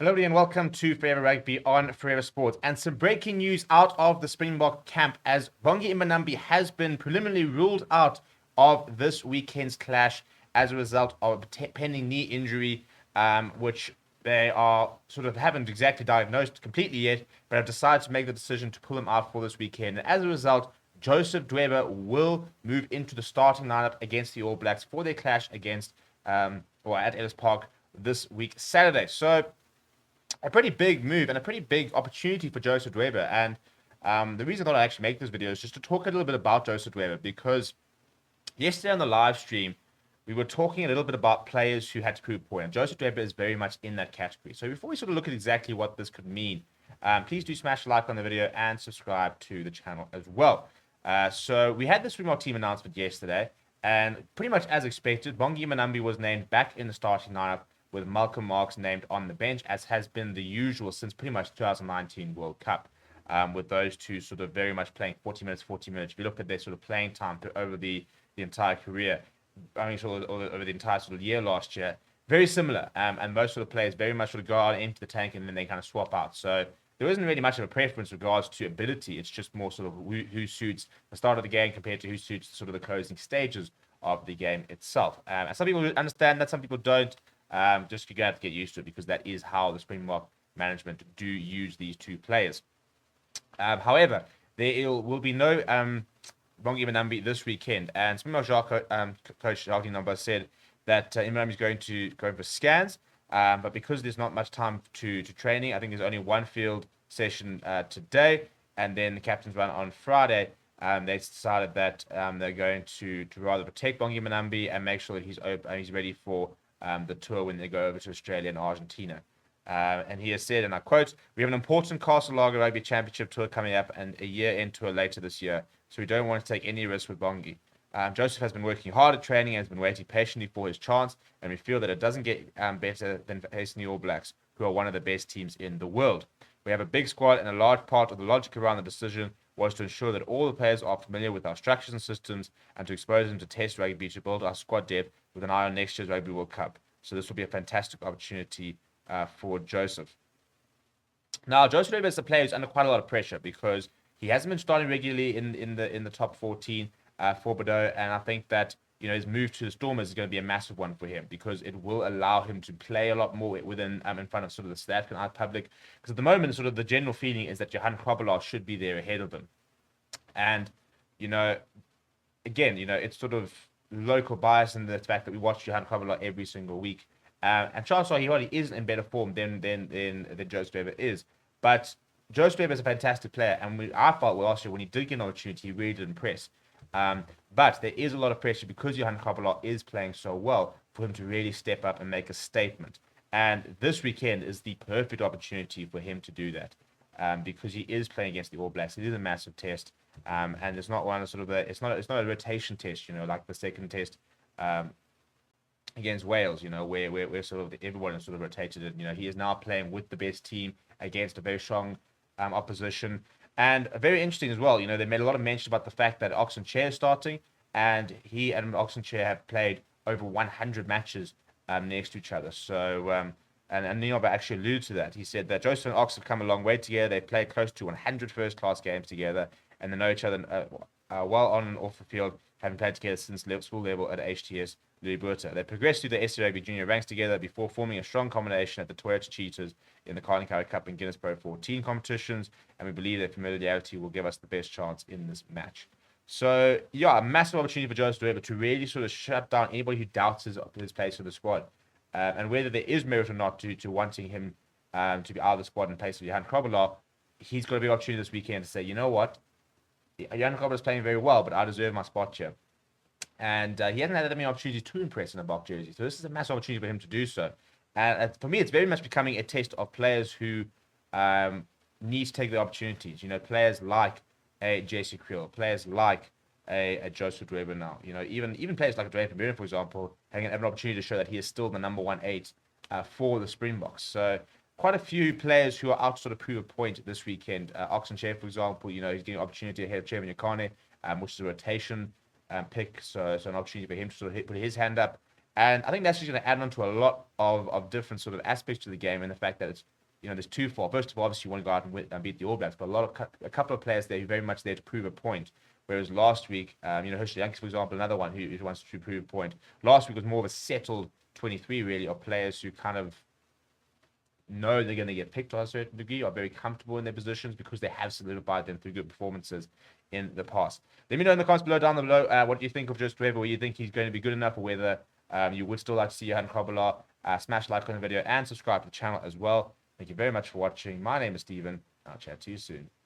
Hello, everybody, and welcome to Forever Rugby on Forever Sports. And some breaking news out of the Springbok camp as Bongi Mbonambi has been preliminarily ruled out of this weekend's clash as a result of a pending knee injury, which they are haven't exactly diagnosed completely yet, but have decided to make the decision to pull him out for this weekend. And as a result, Joseph DWEBA will move into the starting lineup against the All Blacks for their clash against at Ellis Park this week, Saturday. So a pretty big move and a pretty big opportunity for Joseph DWEBA. And the reason I thought I'd actually make this video is just to talk a little bit about Joseph DWEBA, because yesterday on the live stream, we were talking a little bit about players who had to prove a point. And Joseph DWEBA is very much in that category. So before we look at exactly what this could mean, please do smash a like on the video and subscribe to the channel as well. So we had the Springbok team announcement yesterday, and pretty much as expected, Bongi Mbonambi was named back in the starting lineup, with Malcolm Marx named on the bench, as has been the usual since pretty much 2019 World Cup, with those two very much playing 40 minutes. If you look at their playing time over the entire career, over the entire year last year, very similar. And most players very much go out into the tank and then they kind of swap out. So there isn't really much of a preference with regards to ability. It's just more who suits the start of the game compared to who suits the closing stages of the game itself. And some people understand that, some people don't. Just you're going to have to get used to it, because that is how the Springbok management do use these two players. However, there will be no Bongi Mbonambi this weekend, and Springbok coach Jacques Number said that Mbonambi is going for scans, but because there's not much time to training, I think there's only one field session today, and then the captain's run on Friday. They decided that they're going to rather protect Bongi Mbonambi and make sure that he's open and he's ready for the tour when they go over to Australia and Argentina. And he has said, and I quote, "We have an important Castle Lager Rugby Championship tour coming up and a year-end tour later this year, so we don't want to take any risks with Bongi. Joseph has been working hard at training and has been waiting patiently for his chance, and we feel that it doesn't get better than facing the All Blacks, who are one of the best teams in the world. We have a big squad, and a large part of the logic around the decision was to ensure that all the players are familiar with our structures and systems, and to expose them to test rugby to build our squad depth with an eye on next year's Rugby World Cup. So this will be a fantastic opportunity for Joseph." Now, Joseph DWEBA is a player who's under quite a lot of pressure, because he hasn't been starting regularly in the top 14 for Bordeaux, and I think that his move to the Stormers is going to be a massive one for him, because it will allow him to play a lot more within in front of the South African public. Because at the moment, the general feeling is that Johan Krobelaar should be there ahead of him, and again, it's local bias in the fact that we watch Johan Krobelaar every single week, and chances are he is in better form than Joseph DWEBA is. But Joseph DWEBA is a fantastic player, and I felt last year when he did get an opportunity, he really did impress. But there is a lot of pressure, because Johan Krobelaar is playing so well, for him to really step up and make a statement. And this weekend is the perfect opportunity for him to do that, because he is playing against the All Blacks. It is a massive test, and it's not one of it's not a rotation test, like the second test against Wales, where everyone is rotated. And he is now playing with the best team against a very strong opposition. And very interesting as well, they made a lot of mention about the fact that Oxen Chair is starting, and he and Oxen Chair have played over 100 matches next to each other. So, and Nioba actually alluded to that. He said that Joseph and Ox have come a long way together. They played close to 100 first-class games together, and they know each other well on and off the field, having played together since school level at HTS Louis Botha. They progressed through the SC Rugby junior ranks together before forming a strong combination at the Toyota Cheetahs in the Carling Currie Cup and Guinness Pro 14 competitions, and we believe that familiarity will give us the best chance in this match. So, yeah, a massive opportunity for Joseph DWEBA to really shut down anybody who doubts his place for the squad, and whether there is merit or not to wanting him to be out of the squad in place of Johan Krobelaar. He's got a big opportunity this weekend to say, you know what, Johan Krobelaar is playing very well, but I deserve my spot here. And he hasn't had that many opportunities to impress in a Bok jersey. So this is a massive opportunity for him to do so. And for me, it's very much becoming a test of players who need to take the opportunities. Players like a Jesse Creel, players like a Joseph DWEBA now. Even players like Dwayne Van Buren, for example, having an opportunity to show that he is still the number 1-8 for the Springboks. So quite a few players who are out to prove a point this weekend. Oxen Chair, for example, he's getting an opportunity ahead of Trevor Nyakane, which is a rotation pick, so an opportunity for him to put his hand up. And I think that's just going to add on to a lot of different sort of aspects to the game, and the fact that it's, there's two for. First of all, obviously you want to go out and beat the All Blacks, but a couple of players there who are very much there to prove a point. Whereas last week, Herschel Yankees, for example, another one who wants to prove a point. Last week was more of a settled 23, really, of players who kind of know they're going to get picked to a certain degree, are very comfortable in their positions because they have solidified them through good performances in the past. Let me know in the comments down below what do you think of just Trevor, whether you think he's going to be good enough, or whether you would still like to see Johan Krobelaar. Smash like on the video and subscribe to the channel as well. Thank you very much for watching. My name is Steven. I'll chat to you soon.